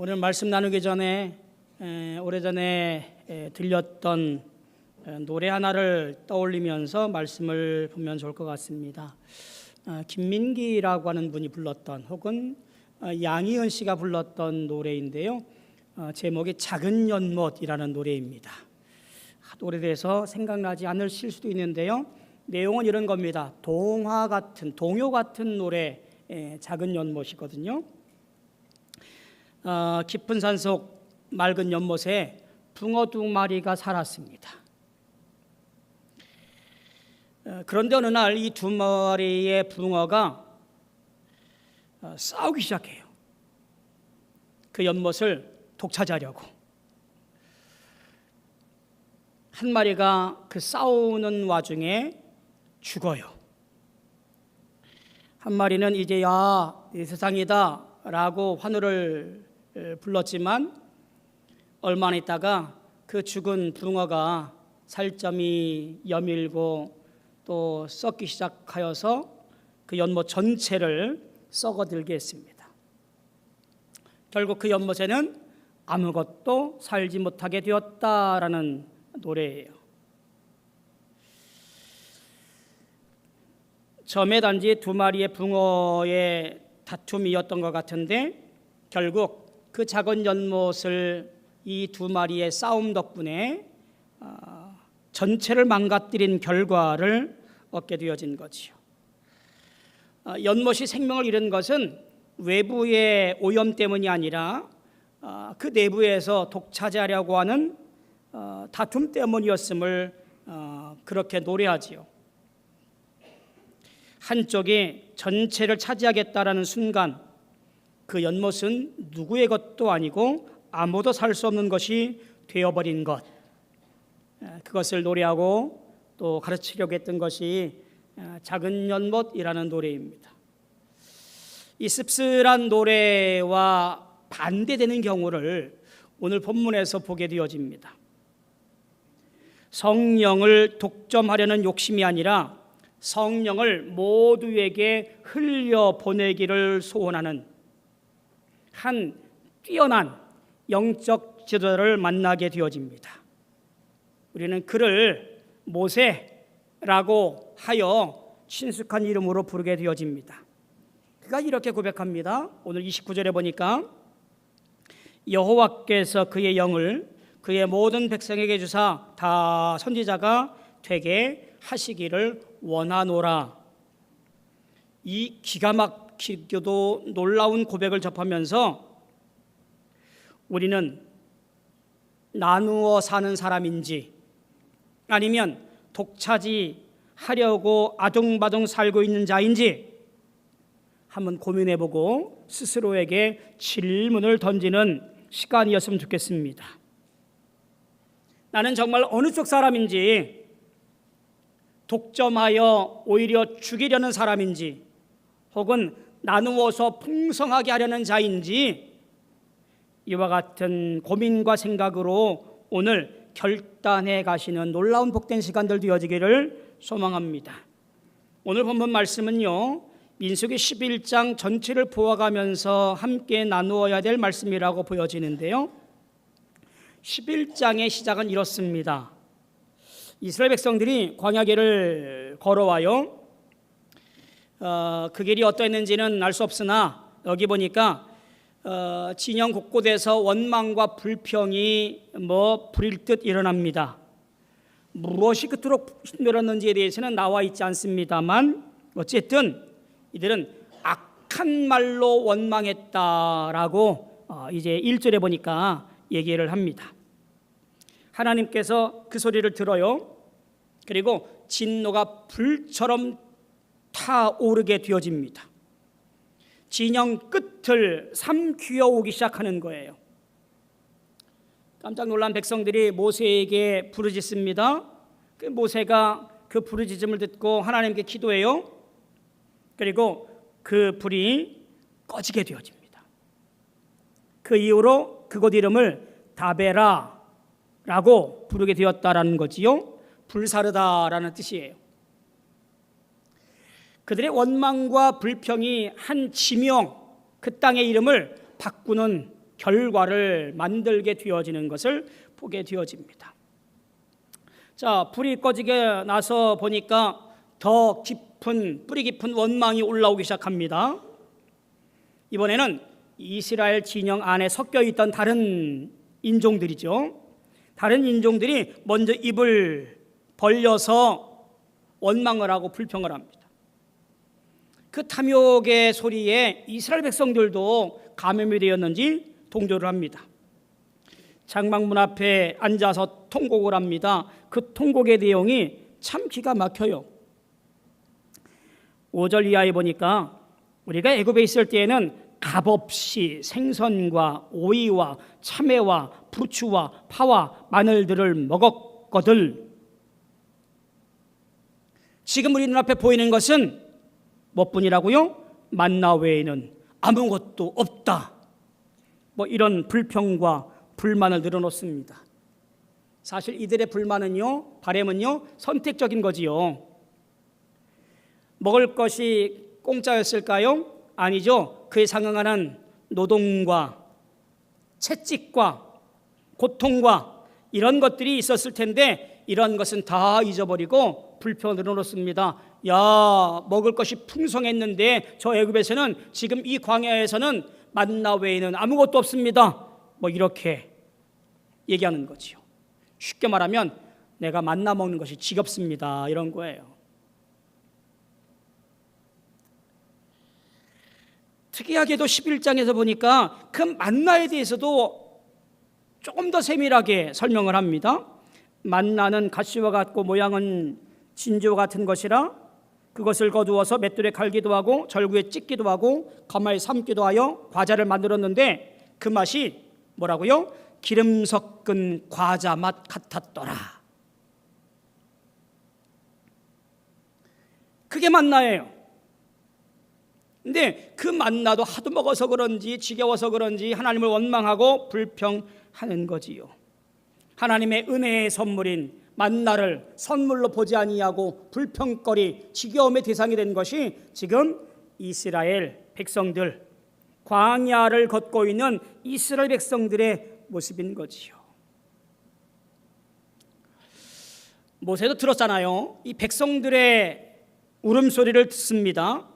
오늘 말씀 나누기 전에 오래전에 들렸던 노래 하나를 떠올리면서 말씀을 보면 좋을 것 같습니다. 김민기라고 하는 분이 불렀던 혹은 양희은 씨가 불렀던 노래인데요. 제목이 작은 연못이라는 노래입니다. 오래돼서 생각나지 않으실 수도 있는데요. 내용은 이런 겁니다. 동화 같은, 동요 같은 노래, 작은 연못이거든요. 깊은 산속 맑은 연못에 붕어 두 마리가 살았습니다. 그런데 어느 날 이 두 마리의 붕어가 싸우기 시작해요. 그 연못을 독차지하려고. 한 마리가 그 싸우는 와중에 죽어요. 한 마리는 이제야 이 세상이다 라고 환호를 불렀지만 얼마 있다가 그 죽은 붕어가 살점이 여밀고 또 썩기 시작하여서 그 연못 전체를 썩어들게 했습니다. 결국 그 연못에는 아무것도 살지 못하게 되었다라는 노래예요. 처음에 단지 두 마리의 붕어의 다툼이었던 것 같은데 결국 그 작은 연못을 이 두 마리의 싸움 덕분에 전체를 망가뜨린 결과를 얻게 되어진 거지요. 연못이 생명을 잃은 것은 외부의 오염 때문이 아니라 그 내부에서 독차지하려고 하는 다툼 때문이었음을 그렇게 노래하지요. 한쪽이 전체를 차지하겠다라는 순간 그 연못은 누구의 것도 아니고 아무도 살 수 없는 것이 되어버린 것, 그것을 노래하고 또 가르치려고 했던 것이 작은 연못이라는 노래입니다. 이 씁쓸한 노래와 반대되는 경우를 오늘 본문에서 보게 되어집니다. 성령을 독점하려는 욕심이 아니라 성령을 모두에게 흘려보내기를 소원하는 한 뛰어난 영적 지도자를 만나게 되어집니다. 우리는 그를 모세라고 하여 친숙한 이름으로 부르게 되어집니다. 그가 이렇게 고백합니다. 오늘 29절에 보니까 여호와께서 그의 영을 그의 모든 백성에게 주사 다 선지자가 되게 하시기를 원하노라. 이 기가 막히게도 놀라운 고백을 접하면서 우리는 나누어 사는 사람인지 아니면 독차지하려고 아둥바둥 살고 있는 자인지 한번 고민해보고 스스로에게 질문을 던지는 시간이었으면 좋겠습니다. 나는 정말 어느 쪽 사람인지, 독점하여 오히려 죽이려는 사람인지 혹은 나누어서 풍성하게 하려는 자인지 이와 같은 고민과 생각으로 오늘 결단해 가시는 놀라운 복된 시간들 되어지기를 소망합니다. 오늘 본문 말씀은요, 민수기 11장 전체를 보아가면서 함께 나누어야 될 말씀이라고 보여지는데요. 11장의 시작은 이렇습니다. 이스라엘 백성들이 광야길을 걸어와요. 그 길이 어떠했는지는 알 수 없으나 여기 보니까 진영 곳곳에서 원망과 불평이 불일 듯 일어납니다. 무엇이 그토록 힘들었는지에 대해서는 나와 있지 않습니다만 어쨌든 이들은 악한 말로 원망했다라고 이제 1절에 보니까 얘기를 합니다. 하나님께서 그 소리를 들어요. 그리고 진노가 불처럼 타오르게 되어집니다. 진영 끝을 삼키어 오기 시작하는 거예요. 깜짝 놀란 백성들이 모세에게 부르짖습니다. 그 모세가 그 부르짖음을 듣고 하나님께 기도해요. 그리고 그 불이 꺼지게 되어집니다. 그 이후로 그곳 이름을 다베라라고 부르게 되었다라는 거지요. 불사르다라는 뜻이에요. 그들의 원망과 불평이 한 지명, 그 땅의 이름을 바꾸는 결과를 만들게 되어지는 것을 보게 되어집니다. 자, 불이 꺼지게 나서 보니까 더 깊은, 뿌리 깊은 원망이 올라오기 시작합니다. 이번에는 이스라엘 진영 안에 섞여 있던 다른 인종들이죠. 다른 인종들이 먼저 입을 벌려서 원망을 하고 불평을 합니다. 그 탐욕의 소리에 이스라엘 백성들도 감염이 되었는지 동조를 합니다. 장막문 앞에 앉아서 통곡을 합니다. 그 통곡의 내용이 참 기가 막혀요. 5절 이하에 보니까 우리가 애굽에 있을 때에는 값없이 생선과 오이와 참외와 부추와 파와 마늘들을 먹었거들 지금 우리 눈앞에 보이는 것은 뭐뿐이라고요? 만나 외에는 아무것도 없다. 이런 불평과 불만을 늘어놓습니다. 사실 이들의 불만은요, 바람은요, 선택적인 거지요. 먹을 것이 공짜였을까요? 아니죠. 그에 상응하는 노동과 채찍과 고통과 이런 것들이 있었을 텐데 이런 것은 다 잊어버리고 불평을 늘어놓습니다. 야, 먹을 것이 풍성했는데 저 애굽에서는 지금 이 광야에서는 만나 외에는 아무것도 없습니다. 이렇게 얘기하는 거지요. 쉽게 말하면 내가 만나 먹는 것이 지겹습니다. 이런 거예요. 특이하게도 11장에서 보니까 그 만나에 대해서도 조금 더 세밀하게 설명을 합니다. 만나는 가시와 같고 모양은 진주와 같은 것이라 그것을 거두어서 맷돌에 갈기도 하고 절구에 찢기도 하고 가마에 삶기도 하여 과자를 만들었는데 그 맛이 뭐라고요? 기름 섞은 과자 맛 같았더라. 그게 만나예요. 근데 그 만나도 하도 먹어서 그런지 지겨워서 그런지 하나님을 원망하고 불평하는 거지요. 하나님의 은혜의 선물인 만나를 선물로 보지 아니하고 불평거리, 지겨움의 대상이 된 것이 지금 이스라엘 백성들, 광야를 걷고 있는 이스라엘 백성들의 모습인 거지요. 모세도 들었잖아요. 이 백성들의 울음소리를 듣습니다.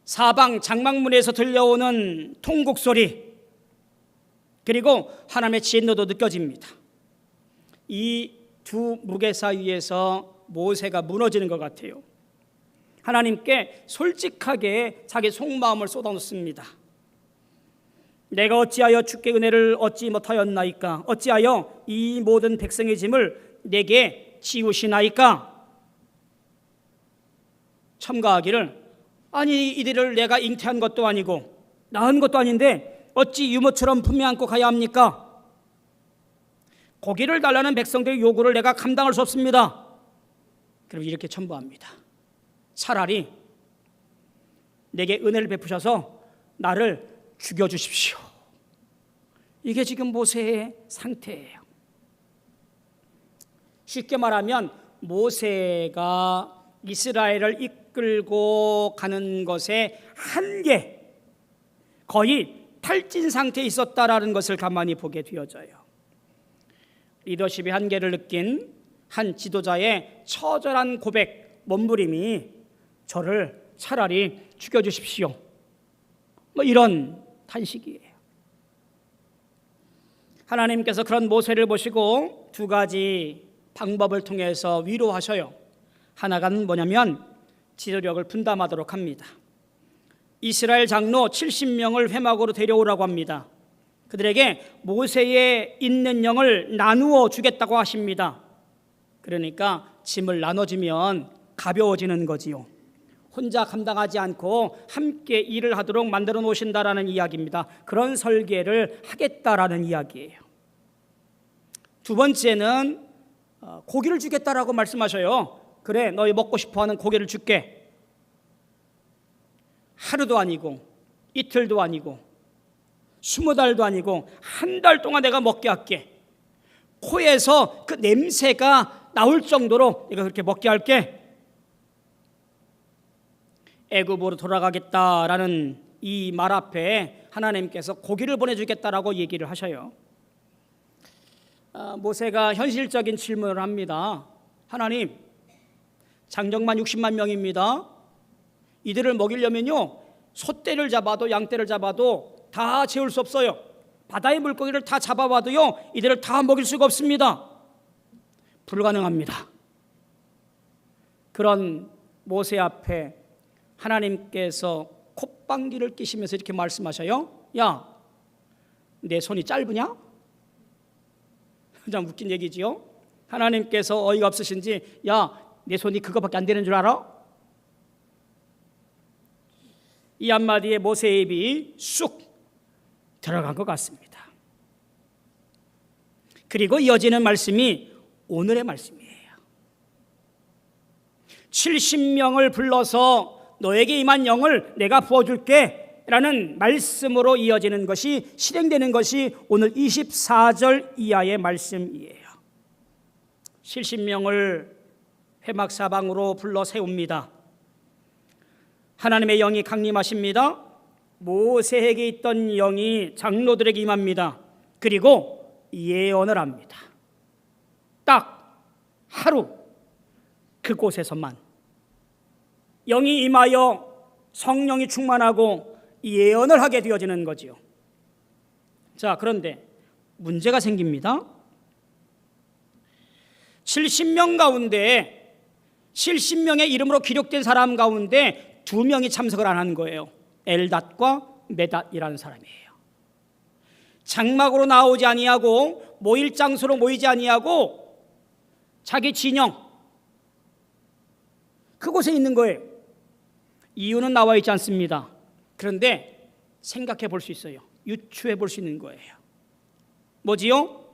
사방 장막문에서 들려오는 통곡 소리, 그리고 하나님의 진노도 느껴집니다. 이 두 무게 사이에서 모세가 무너지는 것 같아요. 하나님께 솔직하게 자기 속마음을 쏟아놓습니다. 내가 어찌하여 주께 은혜를 얻지 못하였나이까? 어찌하여 이 모든 백성의 짐을 내게 지우시나이까? 첨가하기를, 아니 이들을 내가 잉태한 것도 아니고 낳은 것도 아닌데 어찌 유모처럼 품에 안고 가야 합니까? 고기를 달라는 백성들의 요구를 내가 감당할 수 없습니다. 그럼 이렇게 첨부합니다. 차라리 내게 은혜를 베푸셔서 나를 죽여주십시오. 이게 지금 모세의 상태예요. 쉽게 말하면 모세가 이스라엘을 이끌고 가는 것의 한계, 거의 탈진 상태에 있었다라는 것을 가만히 보게 되어져요. 리더십의 한계를 느낀 한 지도자의 처절한 고백, 몸부림이 저를 차라리 죽여주십시오. 이런 탄식이에요. 하나님께서 그런 모세를 보시고 두 가지 방법을 통해서 위로하셔요. 하나가 뭐냐면 지도력을 분담하도록 합니다. 이스라엘 장로 70명을 회막으로 데려오라고 합니다. 그들에게 모세의 있는 영을 나누어 주겠다고 하십니다. 그러니까 짐을 나눠주면 가벼워지는 거지요. 혼자 감당하지 않고 함께 일을 하도록 만들어 놓으신다라는 이야기입니다. 그런 설계를 하겠다라는 이야기예요. 두 번째는 고기를 주겠다라고 말씀하셔요. 그래, 너희 먹고 싶어하는 고기를 줄게. 하루도 아니고 이틀도 아니고 20달도 아니고 한 달 동안 내가 먹게 할게. 코에서 그 냄새가 나올 정도로 내가 그렇게 먹게 할게. 애굽으로 돌아가겠다라는 이 말 앞에 하나님께서 고기를 보내주겠다라고 얘기를 하셔요. 모세가 현실적인 질문을 합니다. 하나님, 장정만 60만 명입니다. 이들을 먹이려면요, 소떼를 잡아도 양떼를 잡아도 다 채울 수 없어요. 바다의 물고기를 다 잡아봐도요, 이들을 다 먹일 수가 없습니다. 불가능합니다. 그런 모세 앞에 하나님께서 콧방귀를 뀌시면서 이렇게 말씀하셔요. 야, 내 손이 짧으냐? 참 웃긴 얘기지요. 하나님께서 어이가 없으신지, 야, 내 손이 그거밖에 안 되는 줄 알아? 이 한마디에 모세의 입이 쑥 들어간 것 같습니다. 그리고 이어지는 말씀이 오늘의 말씀이에요. 70명을 불러서 너에게 임한 영을 내가 부어줄게 라는 말씀으로 이어지는 것이, 실행되는 것이 오늘 24절 이하의 말씀이에요. 70명을 회막사방으로 불러 세웁니다. 하나님의 영이 강림하십니다. 모세에게 있던 영이 장로들에게 임합니다. 그리고 예언을 합니다. 딱 하루 그곳에서만 영이 임하여 성령이 충만하고 예언을 하게 되어지는 거지요. 자, 그런데 문제가 생깁니다. 70명 가운데 70명의 이름으로 기록된 사람 가운데 2명이 참석을 안 한 거예요. 엘닷과 메닷이라는 사람이에요. 장막으로 나오지 아니하고 모일 장소로 모이지 아니하고 자기 진영 그곳에 있는 거예요. 이유는 나와 있지 않습니다. 그런데 생각해 볼 수 있어요. 유추해 볼 수 있는 거예요. 뭐지요?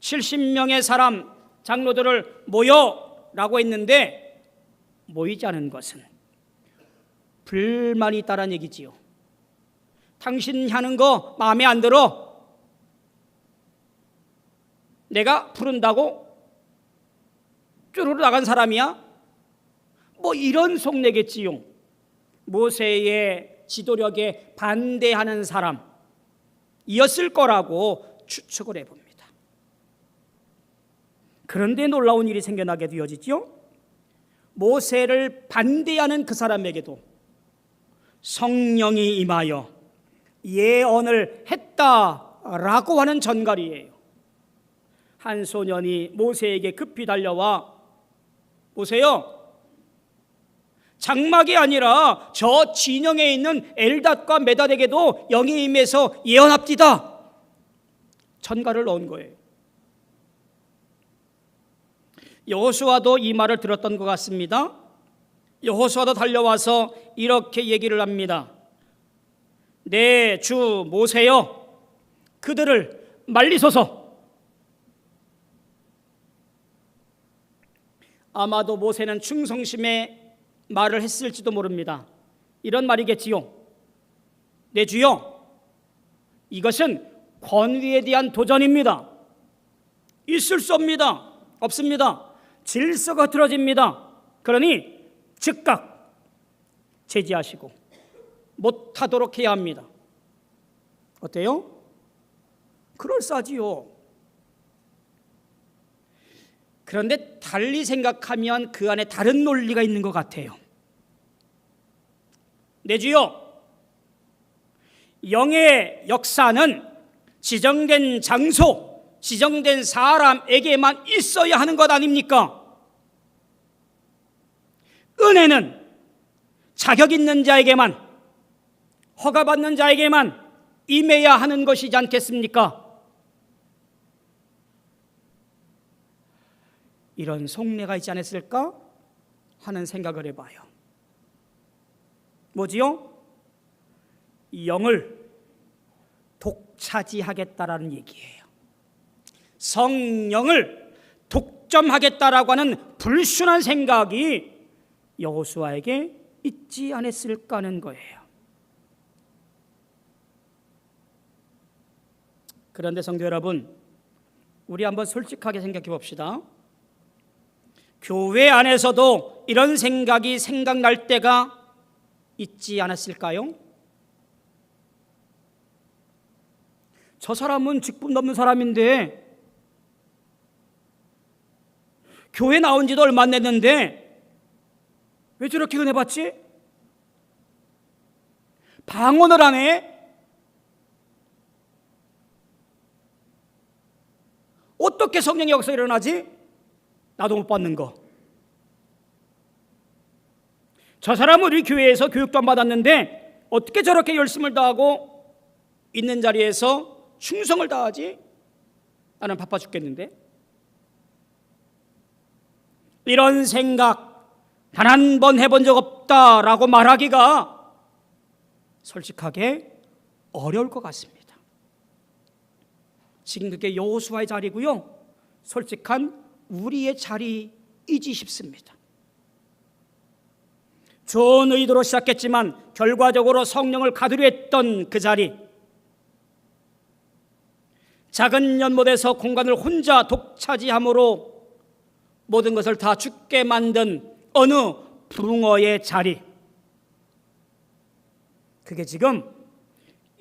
70명의 사람 장로들을 모여라고 했는데 모이지 않은 것은 불만이 있다는 얘기지요. 당신 하는 거 마음에 안 들어? 내가 부른다고 쭈루루 나간 사람이야? 뭐 이런 속내겠지요. 모세의 지도력에 반대하는 사람이었을 거라고 추측을 해봅니다. 그런데 놀라운 일이 생겨나게 되어지죠. 모세를 반대하는 그 사람에게도 성령이 임하여 예언을 했다라고 하는 전갈이에요. 한 소년이 모세에게 급히 달려와, 보세요, 장막이 아니라 저 진영에 있는 엘닷과 메닷에게도 영이 임해서 예언합디다. 전갈을 넣은 거예요. 여호수아도 이 말을 들었던 것 같습니다. 여호수아도 달려와서 이렇게 얘기를 합니다. 내 주 모세여, 그들을 말리소서. 아마도 모세는 충성심의 말을 했을지도 모릅니다. 이런 말이겠지요. 내 주여, 이것은 권위에 대한 도전입니다. 있을 수 없습니다. 질서가 틀어집니다. 그러니 즉각 제지하시고 못하도록 해야 합니다. 어때요? 그럴싸지요. 그런데 달리 생각하면 그 안에 다른 논리가 있는 것 같아요. 내 주여, 영의 역사는 지정된 장소, 지정된 사람에게만 있어야 하는 것 아닙니까? 은혜는 자격 있는 자에게만, 허가받는 자에게만 임해야 하는 것이지 않겠습니까? 이런 속내가 있지 않았을까 하는 생각을 해봐요. 뭐지요? 영을 독차지하겠다라는 얘기예요. 성령을 독점하겠다라고 하는 불순한 생각이 여호수아에게 있지 않았을까 하는 거예요. 그런데 성도 여러분, 우리 한번 솔직하게 생각해 봅시다. 교회 안에서도 이런 생각이 생각날 때가 있지 않았을까요? 저 사람은 직분 넘는 사람인데 교회 나온 지도 얼마 안 됐는데 왜 저렇게 은혜 받지? 방언을 하네? 어떻게 성령의 역사가 일어나지? 나도 못 받는 거. 저 사람은 우리 교회에서 교육도 안 받았는데 어떻게 저렇게 열심을 다하고 있는 자리에서 충성을 다하지? 나는 바빠 죽겠는데. 이런 생각 단 한 번 해본 적 없다라고 말하기가 솔직하게 어려울 것 같습니다. 지금 그게 여호수아의 자리고요, 솔직한 우리의 자리이지 싶습니다. 좋은 의도로 시작했지만 결과적으로 성령을 가두려 했던 그 자리, 작은 연못에서 공간을 혼자 독차지함으로 모든 것을 다 죽게 만든 어느 붕어의 자리, 그게 지금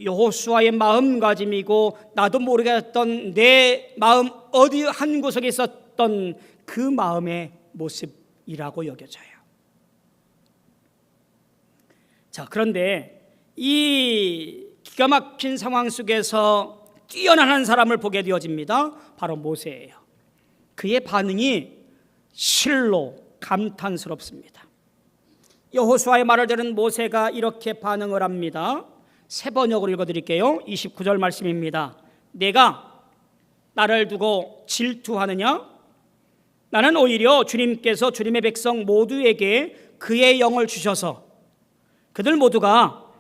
여호수아의 마음가짐이고 나도 모르게 했던 내 마음 어디 한 구석에 있었던 그 마음의 모습이라고 여겨져요. 자, 그런데 이 기가 막힌 상황 속에서 뛰어난 한 사람을 보게 되어집니다. 바로 모세예요. 그의 반응이 실로 감탄스럽습니다. 여호수아의 말을 들은 모세가 이렇게 반응을 합니다. 세 번역으로 읽어드릴게요. 29절 말씀입니다. 내가 나를 두고 질투하느냐? 나는 오히려 주님께서 주님의 백성 모두에게 그의 영을 주셔서 그들 모두가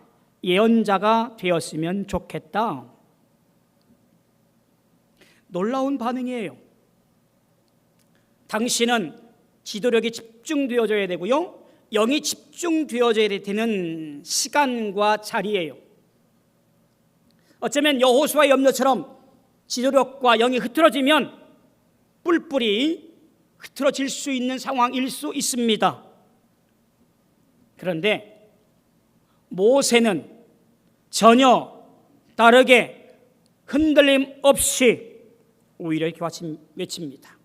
예언자가 되었으면 좋겠다. 놀라운 반응이에요. 당신은 지도력이 집중되어져야 되고요, 영이 집중되어져야 되는 시간과 자리예요. 어쩌면 여호수아의 염려처럼 지도력과 영이 흐트러지면 뿔뿔이 흐트러질 수 있는 상황일 수 있습니다. 그런데 모세는 전혀 다르게 흔들림 없이 오히려 이렇게 외칩니다.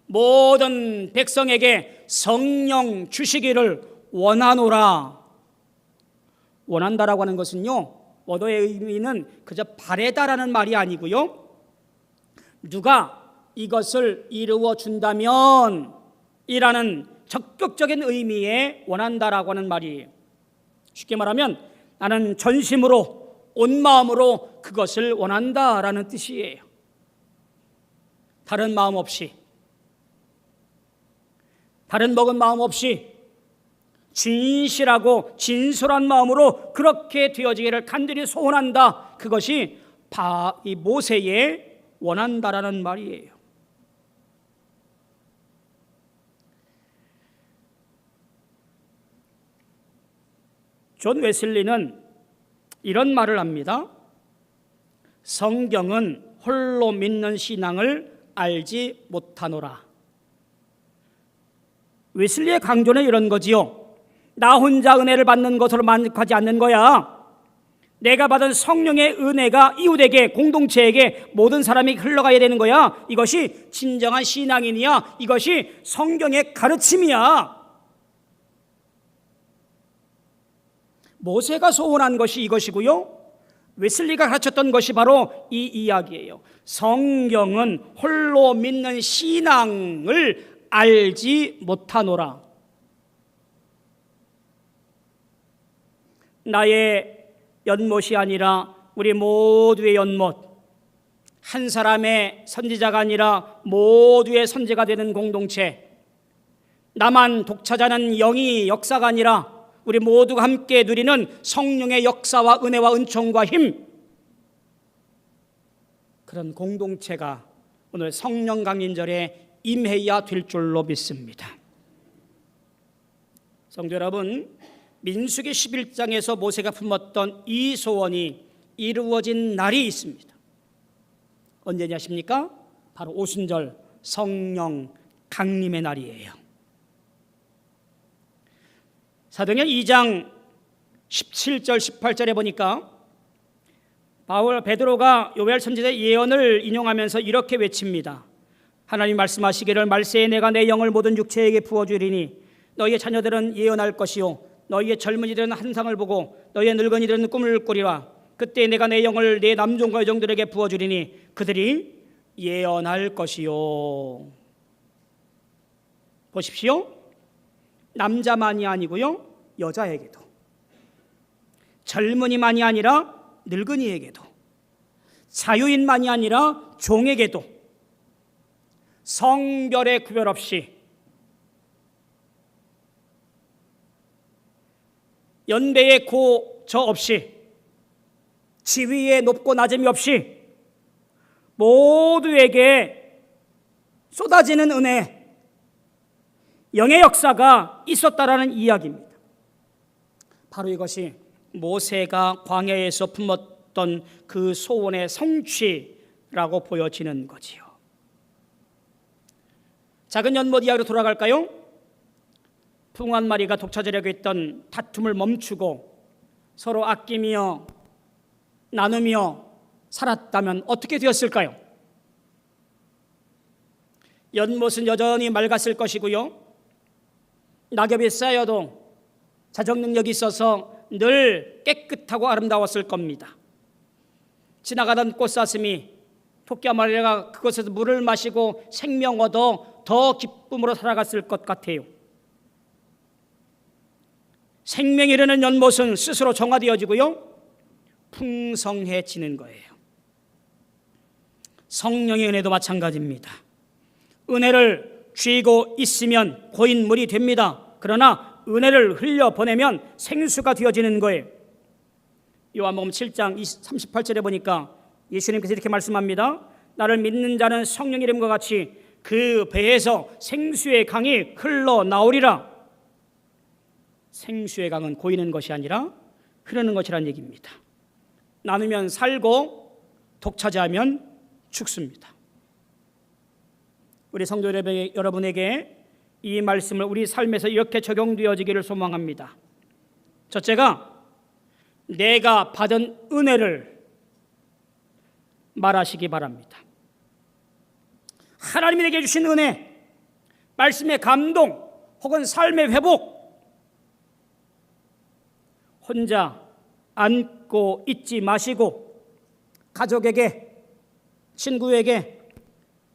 모든 백성에게 성령 주시기를 원하노라. 원한다라고 하는 것은요, 원어의 의미는 그저 바래다라는 말이 아니고요, 누가 이것을 이루어 준다면 이라는 적극적인 의미의 원한다라고 하는 말이에요. 쉽게 말하면 나는 전심으로 온 마음으로 그것을 원한다라는 뜻이에요. 다른 마음 없이, 다른 먹은 마음 없이 진실하고 진솔한 마음으로 그렇게 되어지기를 간절히 소원한다. 그것이 이 모세의 원한다라는 말이에요. 존 웨슬리는 이런 말을 합니다. 성경은 홀로 믿는 신앙을 알지 못하노라. 웨슬리의 강조는 이런 거지요. 나 혼자 은혜를 받는 것으로 만족하지 않는 거야. 내가 받은 성령의 은혜가 이웃에게, 공동체에게, 모든 사람이 흘러가야 되는 거야. 이것이 진정한 신앙이냐? 이것이 성경의 가르침이야. 모세가 소원한 것이 이것이고요, 웨슬리가 가르쳤던 것이 바로 이 이야기예요. 성경은 홀로 믿는 신앙을 알지 못하노라. 나의 연못이 아니라 우리 모두의 연못, 한 사람의 선지자가 아니라 모두의 선지가 되는 공동체, 나만 독차지하는 영이 역사가 아니라 우리 모두가 함께 누리는 성령의 역사와 은혜와 은총과 힘, 그런 공동체가 오늘 성령 강림절에 임해야 될 줄로 믿습니다. 성도 여러분, 민수기 11장에서 모세가 품었던 이 소원이 이루어진 날이 있습니다. 언제냐 아십니까? 바로 오순절 성령 강림의 날이에요. 사도행전 2장 17절 18절에 보니까 베드로가 요엘 선지자의 예언을 인용하면서 이렇게 외칩니다. 하나님 말씀하시기를 말세에 내가 내 영을 모든 육체에게 부어주리니 너희의 자녀들은 예언할 것이요 너희의 젊은이들은 환상을 보고 너희의 늙은이들은 꿈을 꾸리라. 그때 내가 내 영을 내 남종과 여종들에게 부어주리니 그들이 예언할 것이요. 보십시오. 남자만이 아니고요 여자에게도, 젊은이만이 아니라 늙은이에게도, 자유인만이 아니라 종에게도 성별의 구별 없이, 연배의 고저 없이, 지위의 높고 낮음이 없이 모두에게 쏟아지는 은혜, 영의 역사가 있었다라는 이야기입니다. 바로 이것이 모세가 광야에서 품었던 그 소원의 성취라고 보여지는 거지요. 작은 연못 이야기로 돌아갈까요? 풍 한 마리가 독차지하려고 했던 다툼을 멈추고 서로 아끼며 나누며 살았다면 어떻게 되었을까요? 연못은 여전히 맑았을 것이고요, 낙엽이 쌓여도 자정 능력이 있어서 늘 깨끗하고 아름다웠을 겁니다. 지나가던 꽃사슴이 토끼 한 마리가 그곳에서 물을 마시고 생명 얻어 더 기쁨으로 살아갔을 것 같아요. 생명이 흐르는 연못은 스스로 정화되어지고요 풍성해지는 거예요. 성령의 은혜도 마찬가지입니다. 은혜를 쥐고 있으면 고인물이 됩니다. 그러나 은혜를 흘려보내면 생수가 되어지는 거예요. 요한복음 7장 38절에 보니까 예수님께서 이렇게 말씀합니다. 나를 믿는 자는 성령 이름과 같이 그 배에서 생수의 강이 흘러나오리라. 생수의 강은 고이는 것이 아니라 흐르는 것이라는 얘기입니다. 나누면 살고 독차지하면 죽습니다. 우리 성도 여러분에게 이 말씀을 우리 삶에서 이렇게 적용되어지기를 소망합니다. 첫째가 내가 받은 은혜를 말하시기 바랍니다. 하나님이 내게 주신 은혜, 말씀의 감동 혹은 삶의 회복, 혼자 안고 있지 마시고 가족에게, 친구에게,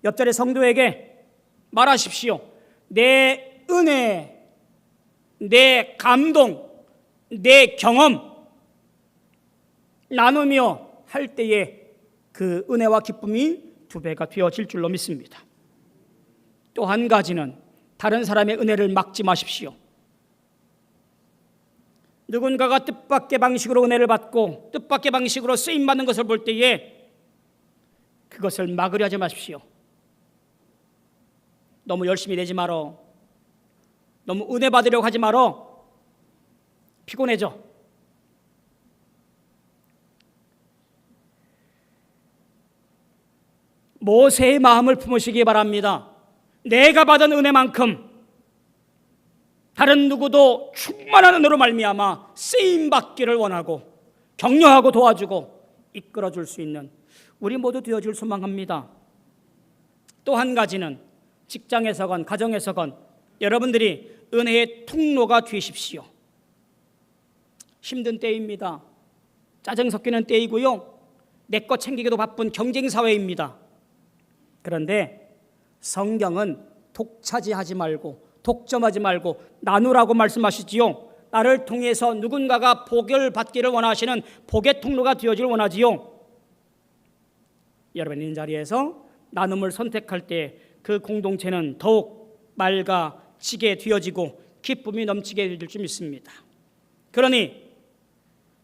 옆자리 성도에게 말하십시오. 내 은혜, 내 감동, 내 경험 나누며 할 때에 그 은혜와 기쁨이 2배가 되어질 줄로 믿습니다. 또 한 가지는 다른 사람의 은혜를 막지 마십시오. 누군가가 뜻밖의 방식으로 은혜를 받고 뜻밖의 방식으로 쓰임받는 것을 볼 때에 그것을 막으려 하지 마십시오. 너무 열심히 내지 말어. 너무 은혜 받으려고 하지 말어. 피곤해져. 모세의 마음을 품으시기 바랍니다. 내가 받은 은혜만큼 다른 누구도 충만한 은혜로 말미암아 쓰임받기를 원하고 격려하고 도와주고 이끌어줄 수 있는 우리 모두 되어줄 소망합니다. 또 한 가지는 직장에서건 가정에서건 여러분들이 은혜의 통로가 되십시오. 힘든 때입니다. 짜증 섞이는 때이고요, 내 것 챙기기도 바쁜 경쟁사회입니다. 그런데 성경은 독차지하지 말고 독점하지 말고 나누라고 말씀하시지요. 나를 통해서 누군가가 복을 받기를 원하시는 복의 통로가 되어질 원하지요. 여러분 있는 자리에서 나눔을 선택할 때 그 공동체는 더욱 맑아지게 되어지고 기쁨이 넘치게 될 줄 믿습니다. 그러니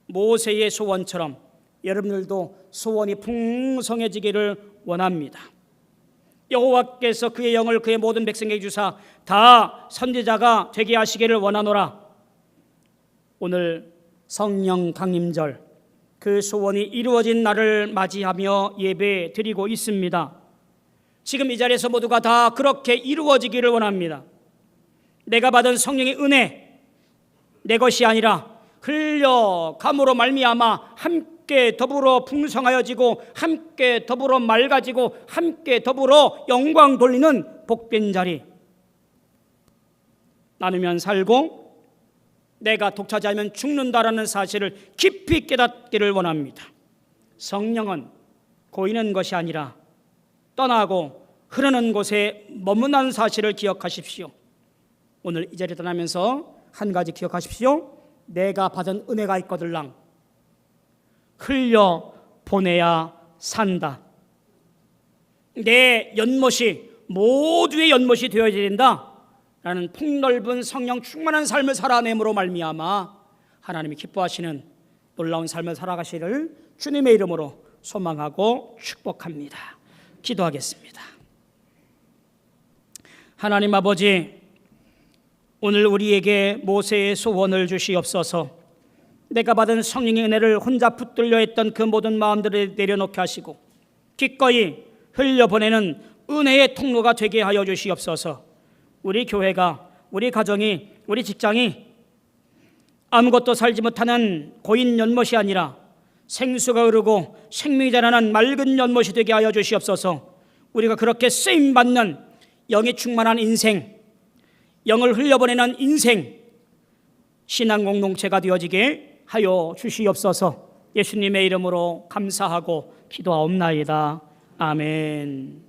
모세의 소원처럼 여러분들도 소원이 풍성해지기를 원합니다. 여호와께서 그의 영을 그의 모든 백성에게 주사 다 선지자가 되게 하시기를 원하노라. 오늘 성령 강림절 그 소원이 이루어진 날을 맞이하며 예배 드리고 있습니다. 지금 이 자리에서 모두가 다 그렇게 이루어지기를 원합니다. 내가 받은 성령의 은혜, 내 것이 아니라 흘려감으로 말미암아 함께 함께 더불어 풍성하여지고 함께 더불어 맑아지고 함께 더불어 영광 돌리는 복된 자리, 나누면 살고 내가 독차지하면 죽는다라는 사실을 깊이 깨닫기를 원합니다. 성령은 고이는 것이 아니라 떠나고 흐르는 곳에 머무는 사실을 기억하십시오. 오늘 이 자리에 떠나면서 한 가지 기억하십시오. 내가 받은 은혜가 있거들랑 흘려 보내야 산다. 내 연못이 모두의 연못이 되어야 된다 라는 폭넓은 성령 충만한 삶을 살아냄으로 말미암아 하나님이 기뻐하시는 놀라운 삶을 살아가시를 주님의 이름으로 소망하고 축복합니다. 기도하겠습니다. 하나님 아버지, 오늘 우리에게 모세의 소원을 주시옵소서. 내가 받은 성령의 은혜를 혼자 붙들려 했던 그 모든 마음들을 내려놓게 하시고 기꺼이 흘려보내는 은혜의 통로가 되게 하여 주시옵소서. 우리 교회가, 우리 가정이, 우리 직장이 아무것도 살지 못하는 고인 연못이 아니라 생수가 흐르고 생명이 자라는 맑은 연못이 되게 하여 주시옵소서. 우리가 그렇게 쓰임받는 영이 충만한 인생, 영을 흘려보내는 인생, 신앙 공동체가 되어지게 하여 주시옵소서. 예수님의 이름으로 감사하고 기도하옵나이다. 아멘.